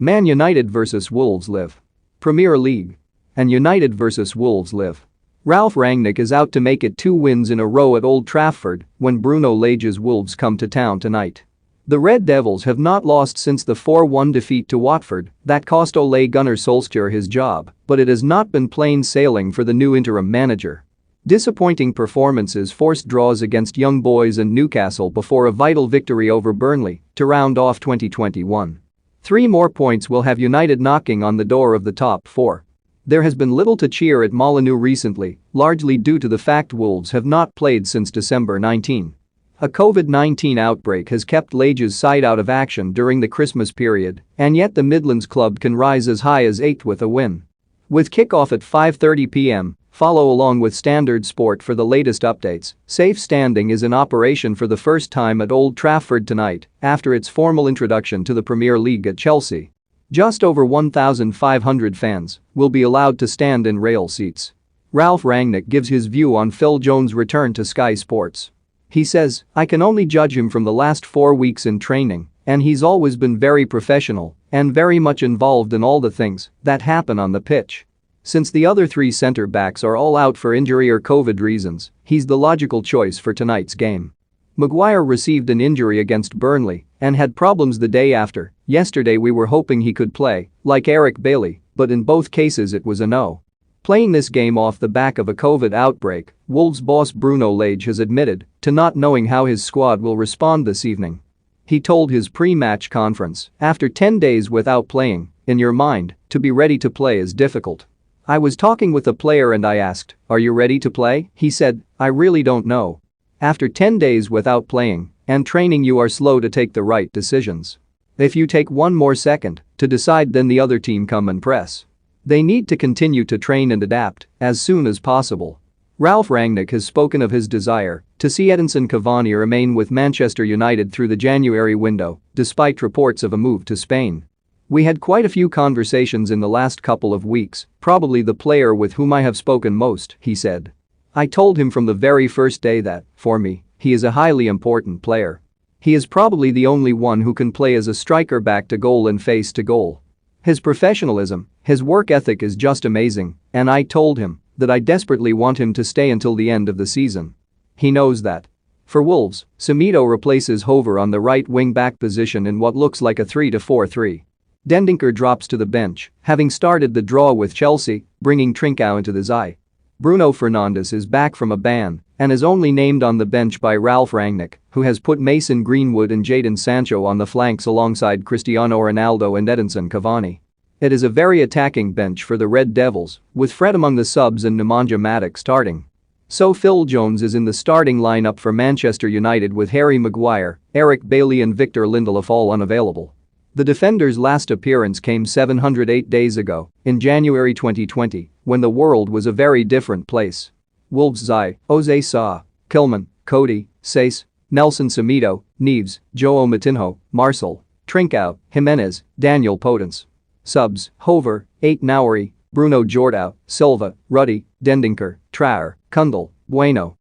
Man United vs Wolves live. Premier League. And United vs Wolves live. Ralf Rangnick is out to make it 2 wins in a row at Old Trafford when Bruno Lage's Wolves come to town tonight. The Red Devils have not lost since the 4-1 defeat to Watford that cost Ole Gunnar Solskjaer his job, but it has not been plain sailing for the new interim manager. Disappointing performances forced draws against Young Boys and Newcastle before a vital victory over Burnley to round off 2021. 3 more points will have United knocking on the door of the top 4. There has been little to cheer at Molineux recently, largely due to the fact Wolves have not played since December 19. A COVID-19 outbreak has kept Lage's side out of action during the Christmas period, and yet the Midlands club can rise as high as 8th with a win. With kickoff at 5:30 p.m, follow along with Standard Sport for the latest updates. Safe standing is in operation for the first time at Old Trafford tonight after its formal introduction to the Premier League at Chelsea. Just over 1,500 fans will be allowed to stand in rail seats. Ralf Rangnick gives his view on Phil Jones' return to Sky Sports. He says, "I can only judge him from the last 4 weeks in training, and he's always been very professional and very much involved in all the things that happen on the pitch. Since the other 3 centre-backs are all out for injury or COVID reasons, he's the logical choice for tonight's game." Maguire received an injury against Burnley and had problems the day after. "Yesterday we were hoping he could play, like Eric Bailly, but in both cases it was a no." Playing this game off the back of a COVID outbreak, Wolves boss Bruno Lage has admitted to not knowing how his squad will respond this evening. He told his pre-match conference, "After 10 days without playing, in your mind, to be ready to play is difficult. I was talking with a player and I asked, 'Are you ready to play?' He said, 'I really don't know.' After 10 days without playing and training you are slow to take the right decisions. If you take 1 more second to decide then the other team come and press. They need to continue to train and adapt as soon as possible." Ralf Rangnick has spoken of his desire to see Edinson Cavani remain with Manchester United through the January window, despite reports of a move to Spain. "We had quite a few conversations in the last couple of weeks, probably the player with whom I have spoken most," he said. "I told him from the very first day that, for me, he is a highly important player. He is probably the only one who can play as a striker back to goal and face to goal. His professionalism, his work ethic is just amazing, and I told him that I desperately want him to stay until the end of the season. He knows that." For Wolves, Semedo replaces Hover on the right wing-back position in what looks like a 3-4-3. Dendoncker drops to the bench, having started the draw with Chelsea, bringing Trincao into the side. Bruno Fernandes is back from a ban and is only named on the bench by Ralf Rangnick, who has put Mason Greenwood and Jadon Sancho on the flanks alongside Cristiano Ronaldo and Edinson Cavani. It is a very attacking bench for the Red Devils, with Fred among the subs and Nemanja Matic starting. So Phil Jones is in the starting lineup for Manchester United with Harry Maguire, Eric Bailly and Victor Lindelof all unavailable. The defender's last appearance came 708 days ago, in January 2020, when the world was a very different place. Wolves Zai, Jose Sa, Kilman, Cody, Sace, Nelson Semedo, Neves, João Moutinho, Marcel, Trincao, Jimenez, Daniel Podence. Subs, Hover, Ait-Nouri, Bruno Jordão, Silva, Ruddy, Dendoncker, Traore, Kundal, Bueno,